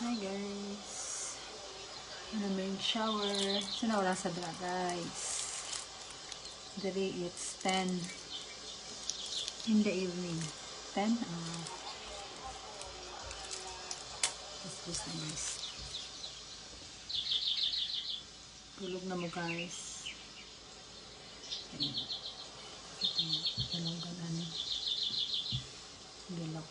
Hi guys. Ano may shower. So na wala sa dra guys. Dali it's 10 in the evening. 10? This nice. Tulog na mo guys. Dalawagan ano. Dilak.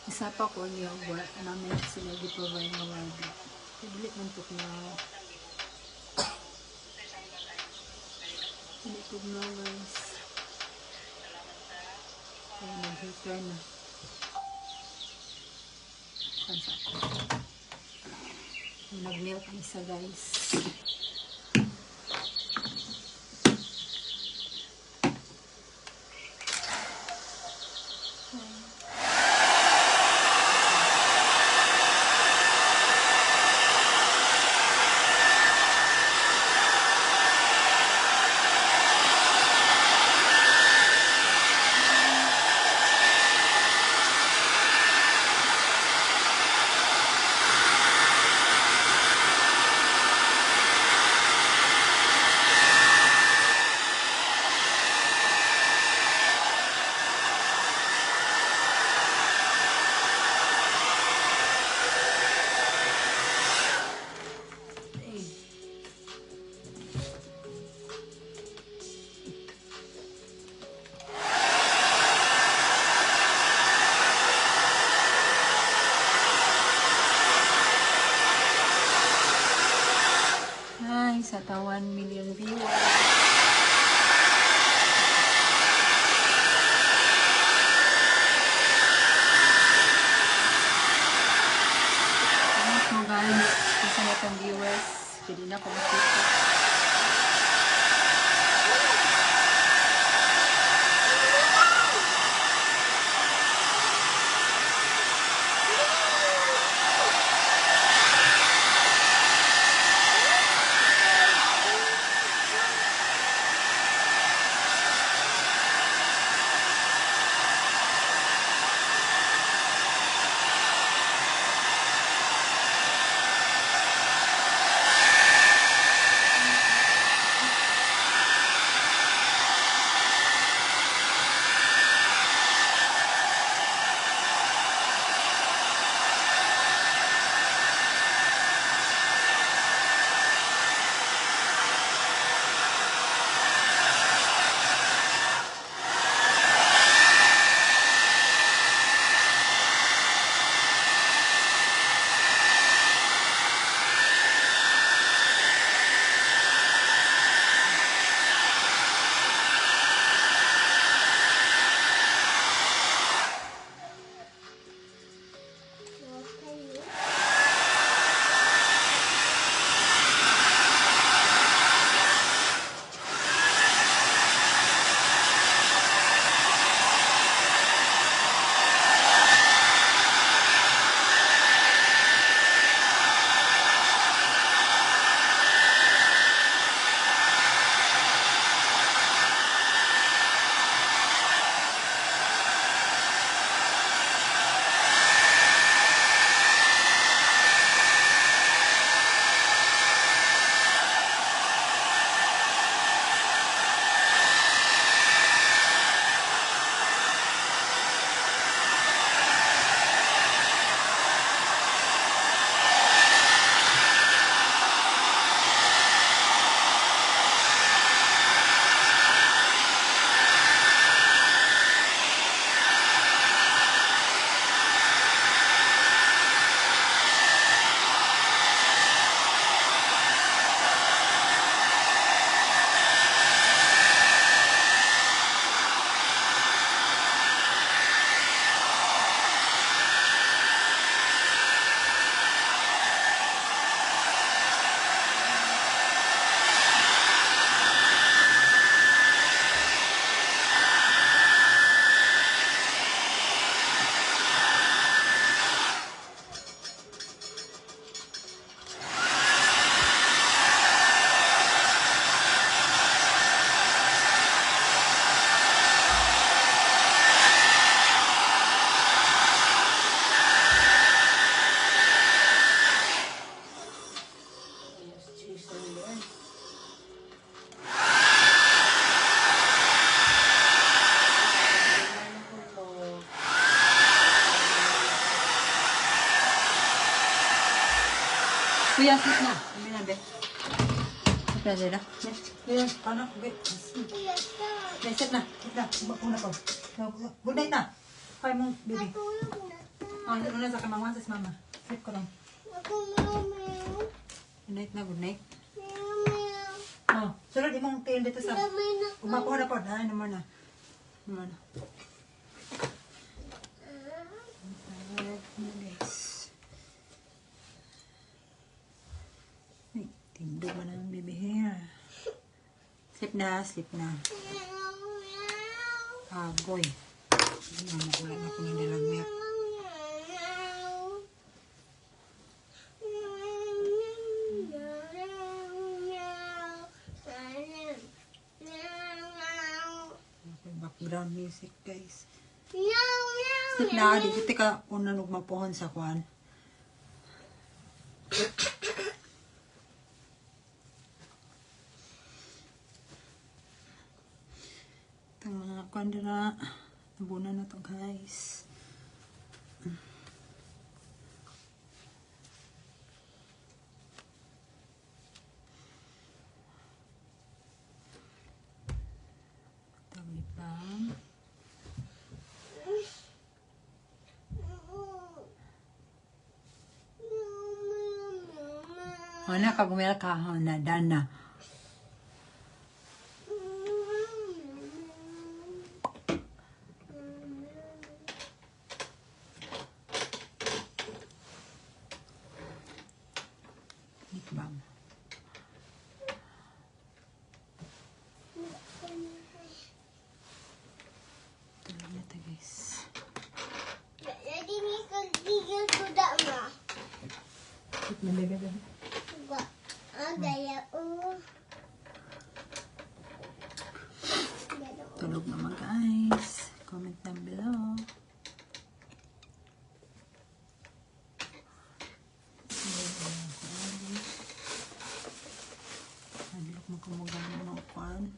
Isa pa ko niya work namin sila gi-provide ng mga pilit man ito na pilit na guys ay nag-heater na kansa ko nag-milk ang isa guys. Sa 1 million viewers. So guys, isa na itong viewers. Pwede na ko makita. Kuya, sit na. Sabi na, be. Pwede na. Yes, anak, be. Sit na. Sit na. Una ko. Good night na. Kaya mong, baby. Ano na sa kamangwan sa mama. Sit ko lang. Good night na, good night. Sunod imong tiin dito sa... Umakuha na po. Dahil naman na. Naman na. Tindog mo na ang baby hair. Sleep na, sleep na. Agoy. Makulang ako ng dilagmit. Background music, guys. Sleep na, di ka unang magpuhon sa kwan. Itong mga kwan dira. Nabunan na to, guys. Tabi pa. Mana ka gumela ka na dana. Bang. Tulog na ito, guys. Jadi ni kegigil sudah mah. Nalagay. Enggak. Ada ya. Tulog naman, guys. Comment down below. Hadlok mo kumugang mga kwan.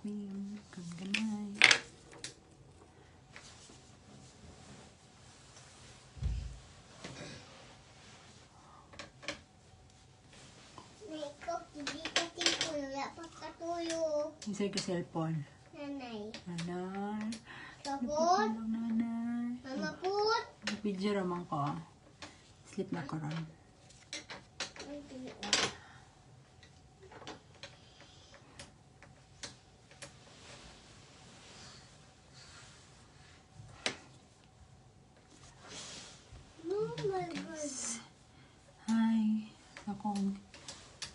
Queen, kangganay. Isay ka cellphone. Nanay. Nanay. Sabot. Nanay. Mama put. Video raman ko. Sleep na ko ron. Oh my God. Hi. Akong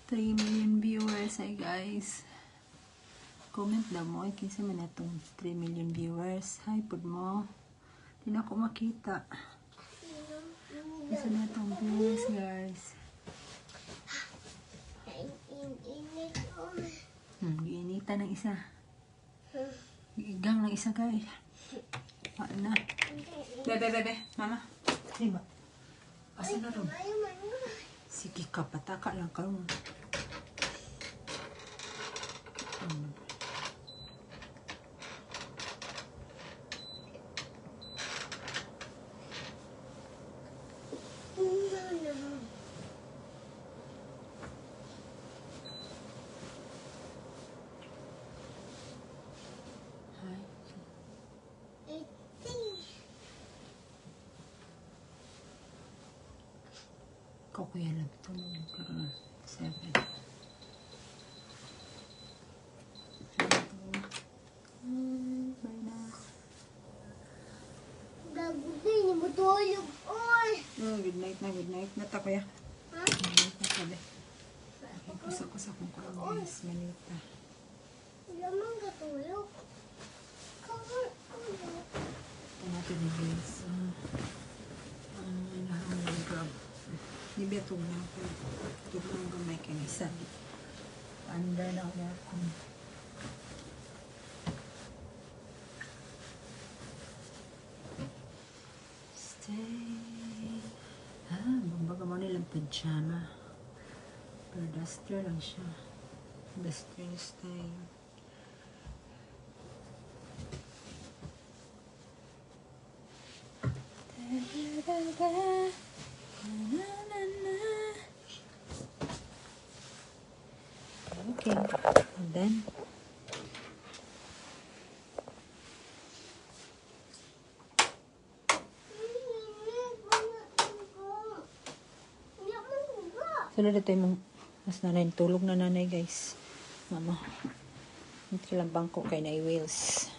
3 million viewers. Hi, guys. Comment daw mo. Kinsa man itong 3 million viewers. Hi, pud mo. Di na ako makita. Kinsa na itong viewers, guys. Giinita ng isa. Giigang ng isa, guys. Ano na? Bebe. Mama. Sino ba? Asan na ron? Sige ka, pataka lang ka ron. Kuya lang ito. 7. Bye na. Gagutin, hindi mo tulog. Oy! Good night na, good night. Nata kuya. Ha? Good night na sabi. Kusa-kusa kong kurang guys. Manita. Wala man katulog. Cover. Ito natin ni guys. Ang grab. Hindi ba na ako. Itong gamay kang isa. Under na ako. Stay. Baga mo nilang pajama. Pero duster lang siya. Duster style. Okay, and then sulod ito yung mas nanay, tulog na nanay guys. Mama, ito lang bangko kay na wheels.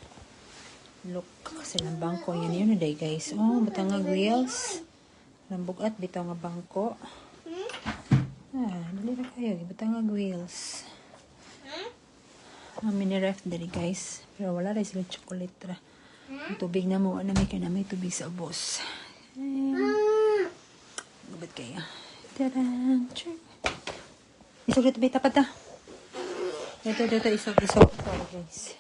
Look, kasi lang bangko yan yun na day guys. Oh, batangag wheels. Lambugat, bitaw nga bangko. Dali na kayo, batangag wheels. Mini ref dali guys. Pero wala rin sila chocolate ra. Ang tubig na mo, may ka na may tubig sa ubos. Gabat kayo. Tadaan! Isog dito, bay, tapat na. Ito, isog. Sorry, guys.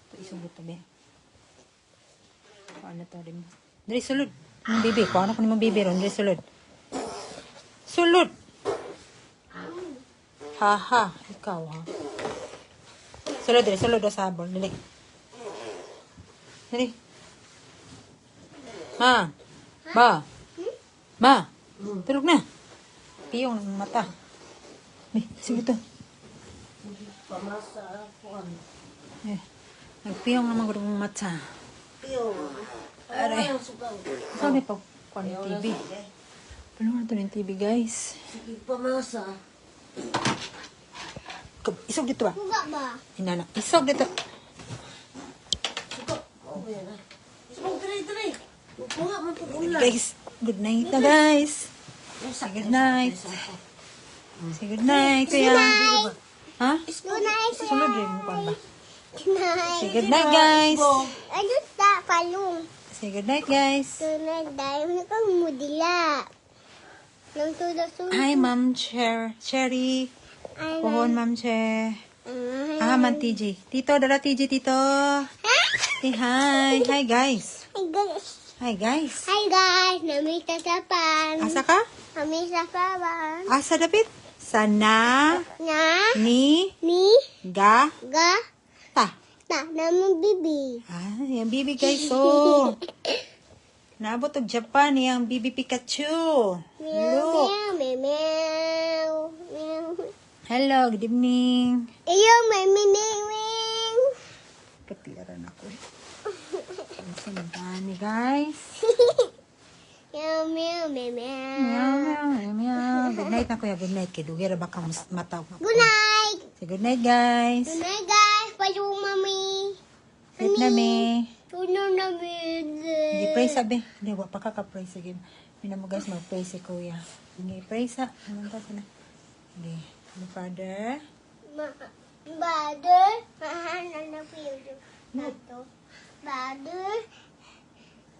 Ito, isog dito, bay. Paano to rin mo? Dari, sulod. Ang bibi. Paano ko naman bibi ron? Dari, sulod. Sulod! Haha, ikaw, ha? Sulod, dari, sulod o sabon. Dali. Dali. Ma, tulog na. Piyong ng mata. Ay, sige to. Nagpiyong naman ko ng mata. Aray. Saan may pagkuhan ng TV? Paano na ito ng TV, guys? Sige, pamasa. Isog dito ba? Buka ba? Inana, isog dito. Okay na. Isang tray. Buka mo po ulan. Guys, good night na, guys. Say good night. Say good night, kuya. Ha? Good night. Sulod rin mo ba? Good night. Say good night, guys. Ano ta, palong? Say good night, guys. Good night, dahil na kang mudila. Nang tulad-tulad. Hi, Ma'am Cherry. Pohon, Ma'am Che. Man, TJ. Tito, dala TJ, tito. Say hi. Hi, guys. Hi, guys. Hi guys, nami tatapan. Asa ka? Nami tatapan. Asa dapit? Sana, Na, ni, ni, ga, ga, ta. ta, naman bibi. Yan bibi, guys. Oh. Naabot og Japan, yung bibi Pikachu. Look. Meow, meow, meow. Hello, good evening. Iyo, may miniming. Patilaran ako. Ang sandani, guys. Meow, meow, meow, Meow, meow. meow, meow. Good night na kuya, good night. Kaya dugira baka mataw. Good night. Say good night, guys. Good night, guys. Palong mami. Good na me. Tuno na mi. Hindi pray sabi. Hindi, wala pa kaka-pray. Sige, mo guys, mag-pray si kuya. Hindi, pray sa. Anong kasi na? Hindi. The Father. Father. Mahanan na piyo. Nato. Father.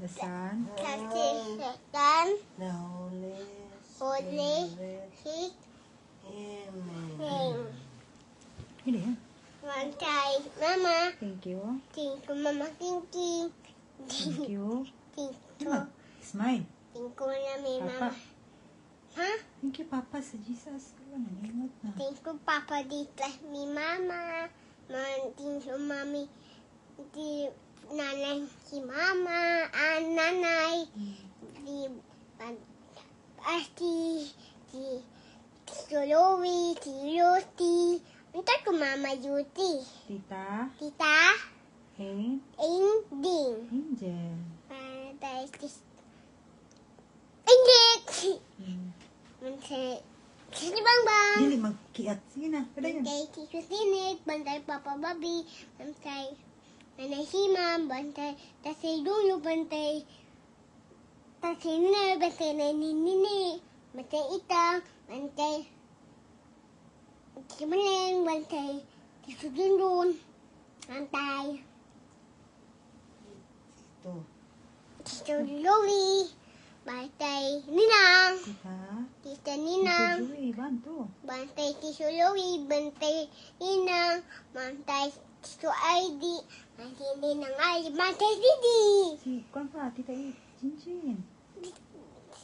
The Son. Kasisetan. The Holy Holy. Spirit. Hit. Amen. Name. Hindi yan. Mantay. Mama. Thank you. Thank you, Mama. Thank you. Thank you. Thank you. Come on. Smile. Thank you na mi Papa. Mama. Ha? Thank you, Papa, sa Jesus. Naningot na. Thank you, Papa, dito. Mi Mama. Thank you, Mami. Di nanay si Mama. Nanay. Di Asti. Di Solowi. Si Lucy. Unta ko Mama Yuti. Tita. Tita. Hey. Ending. Angel. Indik. Hmm. Mantay. Sige bang bang. Dili, magkiat. Sige na. Kada yun. Bantay Tito Sinig, bantay Papa Bobby, bantay Nanay Himam, bantay Tasay Lulu, bantay Tasay Ner, bantay Nanay Nini, bantay Ita, bantay Kimaleng, bantay Tito Dundun, bantay Ito. Tito Louie, bantay Ninang, Tita. Tita Ninang. Ito, Joey. Banto. Bantay Tito Louie, bantay Ninang, bantay Tito ID, bantay Ninang ID, bantay Didi. Si, kwan pa, Tita Jinjin. Tita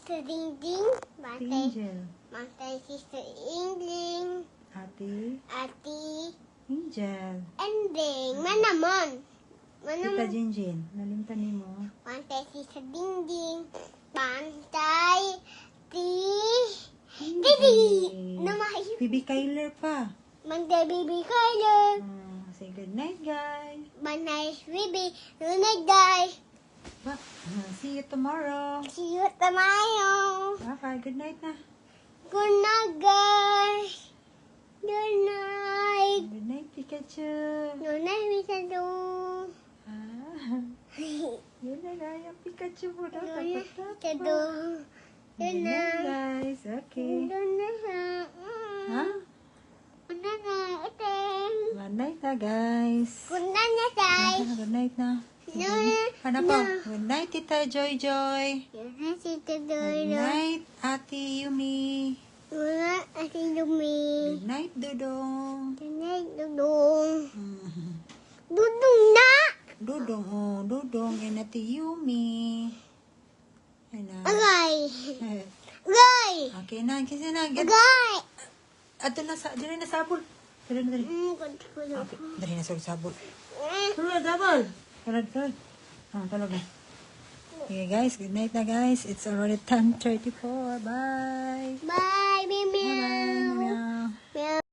Sister Ding Ding. Bantay. Angel. Bantay Sister Ingling. Ate. Ati. Angel. Ending. Manamon. Tita Jinjin. Nalimtan ni mo. Bantay Sister Ding Ding. Bantay. Didi. Namay. Bibi Kyler pa. Bantay Baby Kyler. Say good night, guys. Bantay Baby. Good night, guys. See you tomorrow. See you tomorrow. Bye-bye. Good night na. Good night, guys. Good night. Good night, Pikachu. Good night, Mr. Do. Yun na nga yung Pikachu mo. Good night, Mr. Do. Good night, guys. Okay. Good night. Ha? Good night, Iting. Good night na, guys. Good night, guys. Good night na. No, Ano pa? Good night, Tita Joy Joy. Good night, Mr. Do. Good night, Ate Yumi. Good night, Ate Lumi. Good night, Dudong. Good night, Dudong. Mhm. Dudong na. Dudong, oh, Dudong and Ate Yumi. Ano? Agay. Eh, Agay. Okay na, kasi na. Agay. Ato na sa, dali na sabol. Dali na, dali. Kulo. Okay, dali na sa sabol. Tulad, double. Tulad. Tulog na. Okay, guys. Good night na, guys. It's already 10:34. Bye. Bye, baby. Bye-bye. Meow. Meow.